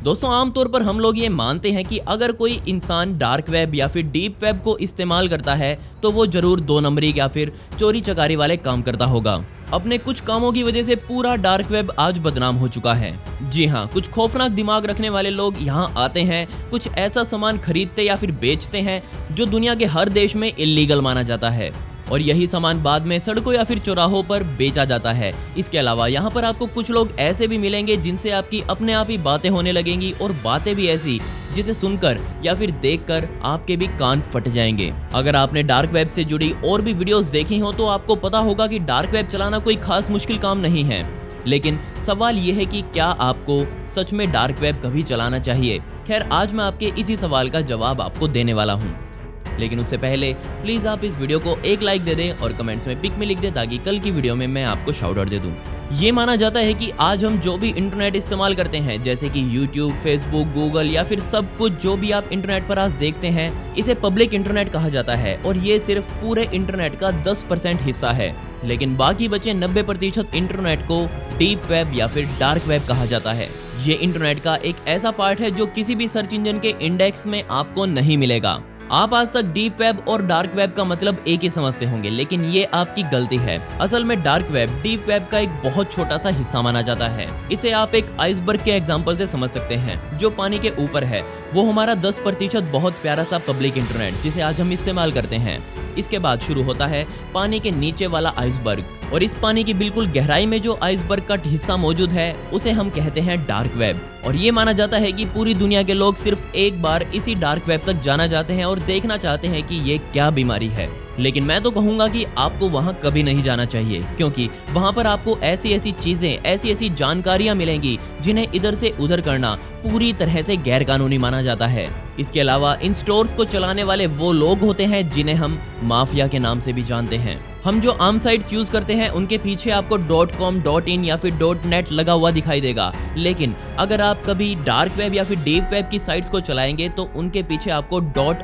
दोस्तों आमतौर पर हम लोग ये मानते हैं कि अगर कोई इंसान डार्क वेब या फिर डीप वेब को इस्तेमाल करता है तो वो जरूर 2 नंबरी या फिर चोरी चकारी वाले काम करता होगा। अपने कुछ कामों की वजह से पूरा डार्क वेब आज बदनाम हो चुका है। जी हाँ, कुछ खौफनाक दिमाग रखने वाले लोग यहाँ आते हैं, कुछ ऐसा सामान खरीदते या फिर बेचते हैं जो दुनिया के हर देश में इल्लीगल माना जाता है और यही सामान बाद में सड़कों या फिर चौराहों पर बेचा जाता है। इसके अलावा यहाँ पर आपको कुछ लोग ऐसे भी मिलेंगे जिनसे आपकी अपने आप ही बातें होने लगेंगी और बातें भी ऐसी जिसे सुनकर या फिर देखकर आपके भी कान फट जाएंगे। अगर आपने डार्क वेब से जुड़ी और भी वीडियोस देखी हो तो आपको पता होगा कि डार्क वेब चलाना कोई खास मुश्किल काम नहीं है, लेकिन सवाल यह है कि क्या आपको सच में डार्क वेब कभी चलाना चाहिए। खैर, आज मैं आपके इसी सवाल का जवाब आपको देने वाला हूँ, लेकिन उससे पहले प्लीज आप इस वीडियो को एक लाइक दे दें और कमेंट्स में पिक में लिख दें ताकि कल की वीडियो में मैं आपको शाउट आउट दे दूं। ये माना जाता है कि आज हम जो भी इंटरनेट इस्तेमाल करते हैं, जैसे कि यूट्यूब, फेसबुक, गूगल या फिर सब कुछ जो भी आप इंटरनेट पर आज देखते हैं, इसे पब्लिक इंटरनेट कहा जाता है और ये सिर्फ पूरे इंटरनेट का 10% हिस्सा है। लेकिन बाकी बचे 90% इंटरनेट को डीप वेब या फिर डार्क वेब कहा जाता है। ये इंटरनेट का एक ऐसा पार्ट है जो किसी भी सर्च इंजन के इंडेक्स में आपको नहीं मिलेगा। आप आज तक डीप वेब और डार्क वेब का मतलब एक ही समझते होंगे, लेकिन ये आपकी गलती है। असल में डार्क वेब डीप वेब का एक बहुत छोटा सा हिस्सा माना जाता है। इसे आप एक आइसबर्ग के एग्जांपल से समझ सकते हैं जो पानी के ऊपर है। वो हमारा 10% बहुत प्यारा सा पब्लिक इंटरनेट जिसे आज हम इस्तेमाल करते हैं। इसके बाद शुरू होता है पानी के नीचे वाला आइसबर्ग और इस पानी की बिल्कुल गहराई में जो आइसबर्ग का हिस्सा मौजूद है उसे हम कहते हैं डार्क वेब। और ये माना जाता है कि पूरी दुनिया के लोग सिर्फ एक बार इसी डार्क वेब तक जाना चाहते हैं और देखना चाहते हैं कि ये क्या बीमारी है। लेकिन मैं तो कहूंगा कि आपको वहां कभी नहीं जाना चाहिए, क्योंकि वहां पर आपको ऐसी ऐसी चीजें, ऐसी ऐसी जानकारियां मिलेंगी जिन्हें इधर से उधर करना पूरी तरह से गैर कानूनी माना जाता है। इसके अलावा इन स्टोर्स को चलाने वाले वो लोग होते हैं जिन्हें हम माफिया के नाम से भी जानते हैं। हम जो आम साइट्स यूज करते हैं उनके पीछे आपको .com, .in या फिर .net लगा हुआ दिखाई देगा, लेकिन अगर आप कभी डार्क वेब या फिर डीप वेब की साइट्स को चलाएंगे तो उनके पीछे आपको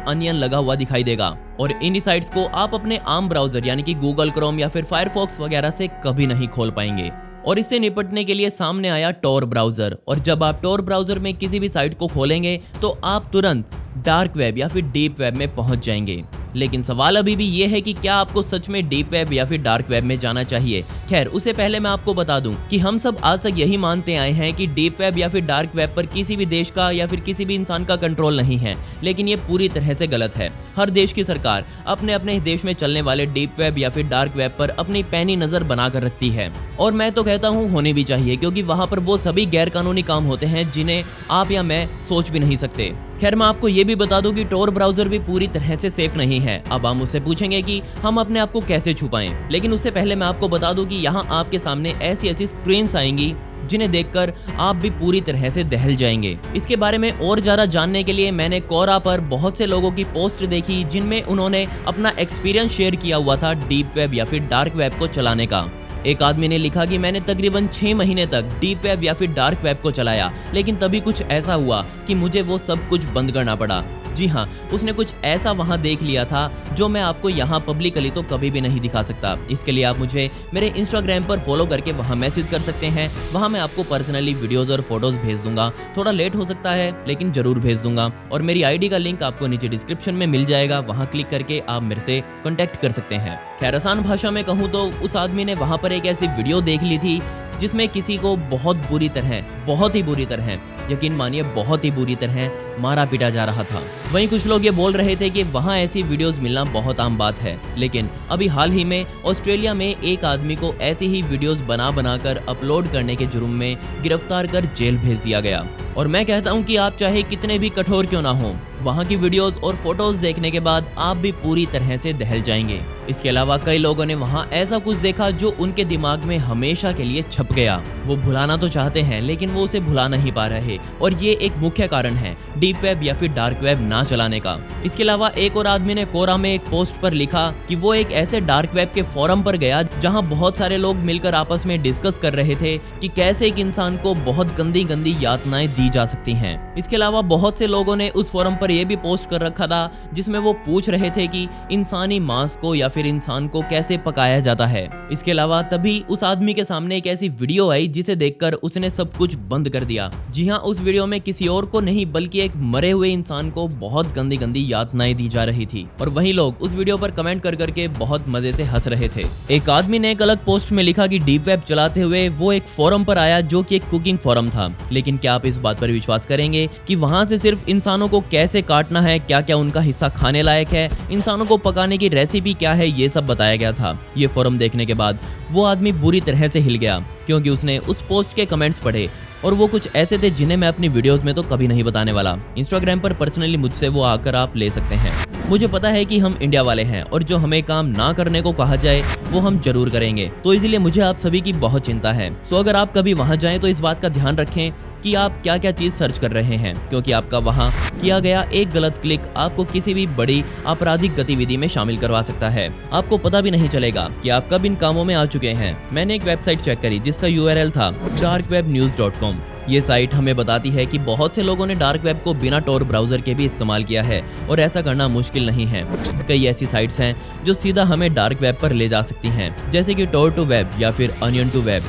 .onion लगा हुआ दिखाई देगा और इन साइट्स को आप अपने आम ब्राउजर यानी कि गूगल क्रोम या फिर फायरफॉक्स वगैरह से कभी नहीं खोल पाएंगे। और इससे निपटने के लिए सामने आया टॉर ब्राउजर, और जब आप टॉर ब्राउजर में किसी भी साइट को खोलेंगे तो आप तुरंत डार्क वेब या फिर डीप वेब में पहुंच जाएंगे। लेकिन सवाल अभी भी ये है कि क्या आपको सच में डीप वेब या फिर डार्क वेब में जाना चाहिए। खैर, उससे पहले मैं आपको बता दूं कि हम सब आज तक यही मानते आए हैं कि डीप वेब या फिर डार्क वेब पर किसी भी देश का या फिर किसी भी इंसान का कंट्रोल नहीं है, लेकिन ये पूरी तरह से गलत है। हर देश की सरकार अपने अपने देश में चलने वाले डीप वेब या फिर डार्क वेब पर अपनी पैनी नजर बनाकर रखती है और मैं तो कहता हूँ होनी भी चाहिए, क्योंकि वहां पर वो सभी गैर कानूनी काम होते हैं जिन्हें आप या मैं सोच भी नहीं सकते। खैर, मैं आपको ये भी बता दूं कि टॉर ब्राउजर भी पूरी तरह से सेफ नहीं है। अब आप मुझसे पूछेंगे कि हम अपने आप को कैसे छुपाएं, लेकिन उससे पहले मैं आपको बता दूं कि यहाँ आपके सामने ऐसी ऐसी स्क्रीन्स आएंगी जिन्हें देखकर आप भी पूरी तरह से दहल जाएंगे। इसके बारे में और ज्यादा जानने के लिए मैंने कोरा पर बहुत से लोगों की पोस्ट देखी जिनमें उन्होंने अपना एक्सपीरियंस शेयर किया हुआ था डीप वेब या फिर डार्क वेब को चलाने का। एक आदमी ने लिखा कि मैंने तकरीबन 6 महीने तक डीप वेब या फिर डार्क वेब को चलाया, लेकिन तभी कुछ ऐसा हुआ कि मुझे वो सब कुछ बंद करना पड़ा। जी हाँ, उसने कुछ ऐसा वहां देख लिया था जो मैं आपको यहाँ पब्लिकली तो कभी भी नहीं दिखा सकता। इसके लिए आप मुझे मेरे इंस्टाग्राम पर फॉलो करके वहां मैसेज कर सकते हैं। वहां मैं आपको पर्सनली वीडियोस और फोटोज भेज दूंगा। थोड़ा लेट हो सकता है लेकिन जरूर भेज दूंगा और मेरी आईडी का लिंक आपको नीचे डिस्क्रिप्शन में मिल जाएगा, वहां क्लिक करके आप मेरे से कॉन्टेक्ट कर सकते हैं। खैर, आसान भाषा में कहूँ तो उस आदमी ने वहां पर एक ऐसी वीडियो देख ली थी जिसमें किसी को बहुत ही बुरी तरह, यकीन मानिए बहुत ही बुरी तरह मारा पीटा जा रहा था। वहीं कुछ लोग ये बोल रहे थे कि वहां ऐसी वीडियोस मिलना बहुत आम बात है, लेकिन अभी हाल ही में ऑस्ट्रेलिया में एक आदमी को ऐसी ही वीडियोस बनाकर अपलोड करने के जुर्म में गिरफ्तार कर जेल भेज दिया गया। और मैं कहता हूं कि आप चाहे कितने भी कठोर क्यों ना हो, वहां की वीडियोस और फोटोज देखने के बाद आप भी पूरी तरह से दहल जाएंगे। इसके अलावा कई लोगों ने वहां ऐसा कुछ देखा जो उनके दिमाग में हमेशा के लिए छप गया। वो भुलाना तो चाहते हैं लेकिन वो उसे भुला नहीं पा रहे, और ये एक मुख्य कारण है डीप वेब या फिर डार्क वेब ना चलाने का। इसके अलावा एक और आदमी ने कोरा में एक पोस्ट पर लिखा कि वो एक ऐसे डार्क वेब के फोरम पर गया जहां बहुत सारे लोग मिलकर आपस में डिस्कस कर रहे थे कि कैसे एक इंसान को बहुत गंदी गंदी यातनाएं दी जा सकती हैं। इसके अलावा बहुत से लोगों ने उस फोरम पर यह भी पोस्ट कर रखा था जिसमें वो पूछ रहे थे कि इंसानी मांस को या फिर इंसान को कैसे पकाया जाता है। इसके अलावा तभी उस आदमी के सामने एक ऐसी वीडियो आई जिसे देखकर उसने सब कुछ बंद कर दिया। जी हाँ, उस वीडियो में किसी और को नहीं बल्कि एक मरे हुए इंसान को बहुत गंदी गंदी यातनाएं दी जा रही थी और वहीं लोग उस वीडियो पर कमेंट कर करके बहुत मजे से हंस रहे थे। एक आदमी ने एक अलग पोस्ट में लिखा कि डीप वेब चलाते हुए वो एक फोरम पर आया जो कि एक कुकिंग फोरम था, लेकिन क्या आप इस बात पर विश्वास करेंगे कि वहां से सिर्फ इंसानों को कैसे काटना है, क्या क्या उनका हिस्सा खाने लायक है, इंसानों को पकाने की रेसिपी क्या है, ये सब बताया गया था। ये फोरम देखने के बाद वो आदमी बुरी तरह से हिल गया क्योंकि उसने उस पोस्ट के कमेंट्स पढ़े और वो कुछ ऐसे थे जिन्हें मैं अपनी वीडियोस में तो कभी नहीं बताने वाला। इंस्टाग्राम पर पर्सनली मुझसे वो आकर आप ले सकते हैं। मुझे पता है कि हम इंडिया वाले हैं और जो हमें काम ना करने को कहा जाए वो हम जरूर करेंगे, तो इसलिए मुझे आप सभी की बहुत चिंता है। सो अगर आप कभी वहां जाएं तो इस बात का ध्यान रखें कि आप क्या क्या चीज सर्च कर रहे हैं, क्योंकि आपका वहां किया गया एक गलत क्लिक आपको किसी भी बड़ी आपराधिक गतिविधि में शामिल करवा सकता है। आपको पता भी नहीं चलेगा कि आप कब इन कामों में आ चुके हैं। मैंने एक वेबसाइट चेक करी जिसका URL था darkwebnews.com। ये साइट हमें बताती है कि बहुत से लोगों ने डार्क वेब को बिना टॉर ब्राउजर के भी इस्तेमाल किया है और ऐसा करना मुश्किल नहीं है। कई ऐसी साइट्स हैं जो सीधा हमें डार्क वेब पर ले जा सकती हैं, जैसे कि टॉर टू वेब या फिर अनियन टू वेब।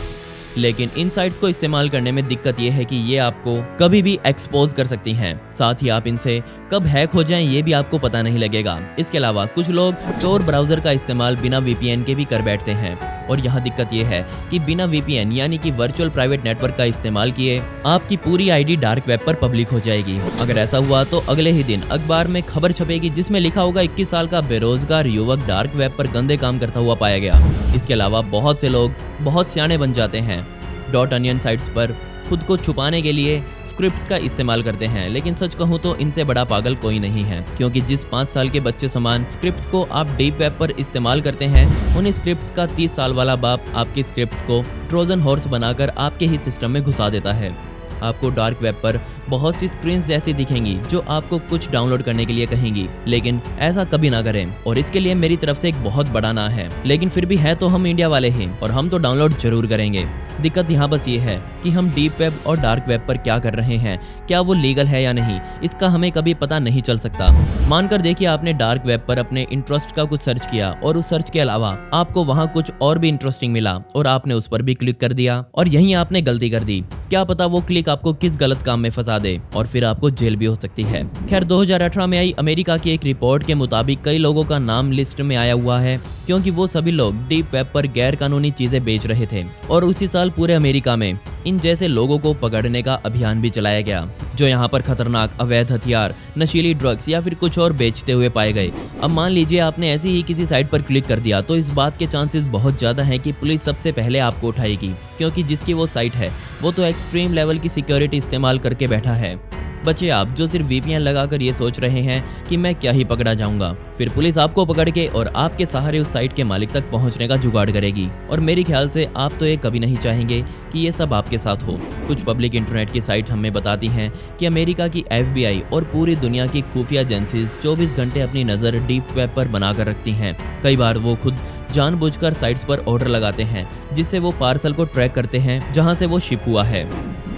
लेकिन इन साइट्स को इस्तेमाल करने में दिक्कत ये है कि ये आपको कभी भी एक्सपोज कर सकती हैं, साथ ही आप इनसे कब हैक हो जाएं ये भी आपको पता नहीं लगेगा। इसके अलावा कुछ लोग टॉर ब्राउजर का इस्तेमाल बिना VPN के भी कर बैठते हैं और यहाँ दिक्कत ये है कि बिना VPN यानी कि वर्चुअल प्राइवेट नेटवर्क का इस्तेमाल किए आपकी पूरी ID डार्क वेब पर पब्लिक हो जाएगी। अगर ऐसा हुआ तो अगले ही दिन अखबार में खबर छपेगी जिसमें लिखा होगा 21 साल का बेरोजगार युवक डार्क वेब पर गंदे काम करता हुआ पाया गया। इसके अलावा बहुत से लोग बहुत सियाने बन जाते हैं, .onion साइट्स पर खुद को छुपाने के लिए स्क्रिप्ट्स का इस्तेमाल करते हैं, लेकिन सच कहूँ तो इनसे बड़ा पागल कोई नहीं है, क्योंकि जिस 5 साल के बच्चे समान स्क्रिप्ट्स को आप डीप वेब पर इस्तेमाल करते हैं, उन्हीं स्क्रिप्ट्स का 30 साल वाला बाप आपकी स्क्रिप्ट्स को ट्रोजन हॉर्स बनाकर आपके ही सिस्टम में घुसा देता है। आपको डार्क वेब पर बहुत सी स्क्रीन्स ऐसी दिखेंगी जो आपको कुछ डाउनलोड करने के लिए कहेंगी, लेकिन ऐसा कभी ना करें और इसके लिए मेरी तरफ से एक बहुत बड़ा ना है, लेकिन फिर भी है तो हम इंडिया वाले हैं और हम तो डाउनलोड जरूर करेंगे। दिक्कत यहाँ बस ये है कि हम डीप वेब और डार्क वेब पर क्या कर रहे हैं, क्या वो लीगल है या नहीं, इसका हमें कभी पता नहीं चल सकता। मानकर देखिए आपने डार्क वेब पर अपने इंटरेस्ट का कुछ सर्च किया और उस सर्च के अलावा आपको वहाँ कुछ और भी इंटरेस्टिंग मिला और आपने उस पर भी क्लिक कर दिया और यहीं आपने गलती कर दी। क्या पता वो क्लिक आपको किस गलत काम में फंसा दे और फिर आपको जेल भी हो सकती है। खैर 2018 में आई अमेरिका की एक रिपोर्ट के मुताबिक कई लोगों का नाम लिस्ट में आया हुआ है क्योंकि वो सभी लोग डीप वेब पर गैर कानूनी चीजें बेच रहे थे और उसी साल पूरे अमेरिका में इन जैसे लोगों को पकड़ने का अभियान भी चलाया गया जो यहाँ पर खतरनाक अवैध हथियार, नशीली ड्रग्स या फिर कुछ और बेचते हुए पाए गए। अब मान लीजिए आपने ऐसी ही किसी साइट पर क्लिक कर दिया तो इस बात के चांसेस बहुत ज्यादा हैं कि पुलिस सबसे पहले आपको उठाएगी, क्योंकि जिसकी वो साइट है वो तो एक्सट्रीम लेवल की सिक्योरिटी इस्तेमाल करके बैठा है। बच्चे आप जो सिर्फ VPN लगाकर ये सोच रहे हैं कि मैं क्या ही पकड़ा जाऊंगा, फिर पुलिस आपको पकड़ के और आपके सहारे उस साइट के मालिक तक पहुंचने का जुगाड़ करेगी और मेरे ख्याल से आप तो ये कभी नहीं चाहेंगे कि ये सब आपके साथ हो। कुछ पब्लिक इंटरनेट की साइट हमें बताती हैं कि अमेरिका की FBI और पूरी दुनिया की खुफिया एजेंसीज 24 घंटे अपनी नज़र डीप वेब पर बनाकर रखती हैं। कई बार वो खुद जानबूझकर साइट्स पर ऑर्डर लगाते हैं जिससे वो पार्सल को ट्रैक करते हैं जहां से वो शिप हुआ है।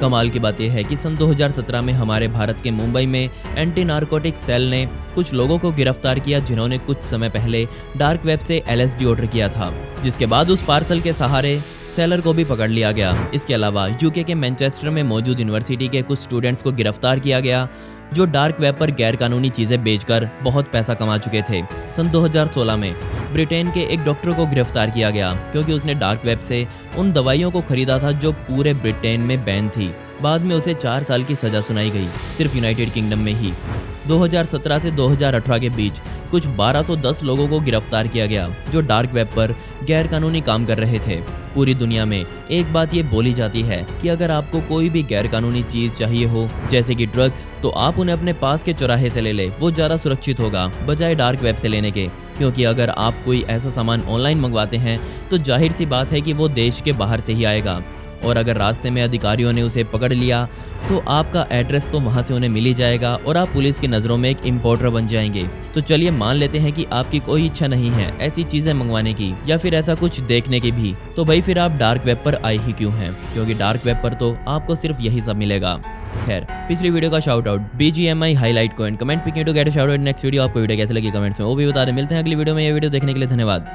कमाल की बात यह है कि सन 2017 में हमारे भारत के मुंबई में एंटी नारकोटिक सेल ने कुछ लोगों को गिरफ्तार किया जिन्होंने कुछ समय पहले डार्क वेब से LSD ऑर्डर किया था, जिसके बाद उस पार्सल के सहारे सेलर को भी पकड़ लिया गया। इसके अलावा UK के मैनचेस्टर में मौजूद यूनिवर्सिटी के कुछ स्टूडेंट्स को गिरफ्तार किया गया जो डार्क वेब पर गैर कानूनी चीजें बेचकर बहुत पैसा कमा चुके थे। सन 2016 में ब्रिटेन के एक डॉक्टर को गिरफ्तार किया गया क्योंकि उसने डार्क वेब से उन दवाइयों को खरीदा था जो पूरे ब्रिटेन में बैन थी। बाद में उसे 4 साल की सजा सुनाई गई, सिर्फ यूनाइटेड किंगडम में ही। 2017 से 2018 के बीच कुछ 1210 लोगों को गिरफ्तार किया गया जो डार्क वेब पर गैर कानूनी काम कर रहे थे। पूरी दुनिया में एक बात ये बोली जाती है कि अगर आपको कोई भी गैर कानूनी चीज चाहिए हो जैसे कि ड्रग्स, तो आप उन्हें अपने पास के चौराहे से ले ले, वो ज़्यादा सुरक्षित होगा बजाय डार्क वेब से लेने के, क्योंकि अगर आप कोई ऐसा सामान ऑनलाइन मंगवाते हैं तो जाहिर सी बात है कि वो देश के बाहर से ही आएगा और अगर रास्ते में अधिकारियों ने उसे पकड़ लिया तो आपका एड्रेस तो वहां से उन्हें मिल ही जाएगा और आप पुलिस की नज़रों में एक इम्पोर्टर बन जाएंगे। तो चलिए मान लेते हैं कि आपकी कोई इच्छा नहीं है ऐसी चीज़ें मंगवाने की या फिर ऐसा कुछ देखने की भी, तो भाई फिर आप डार्क वेब पर आए ही क्यों हैं, क्योंकि डार्क वेब पर तो आपको सिर्फ यही सब मिलेगा। खैर पिछली वीडियो का शाउट आउट BGMI हाईलाइट को and comment pick to get a shout out next video. आपको वीडियो कैसे लगी कमेंट्स में वो भी बता दें। मिलते हैं अगली वीडियो में। ये वीडियो देखने के लिए धन्यवाद।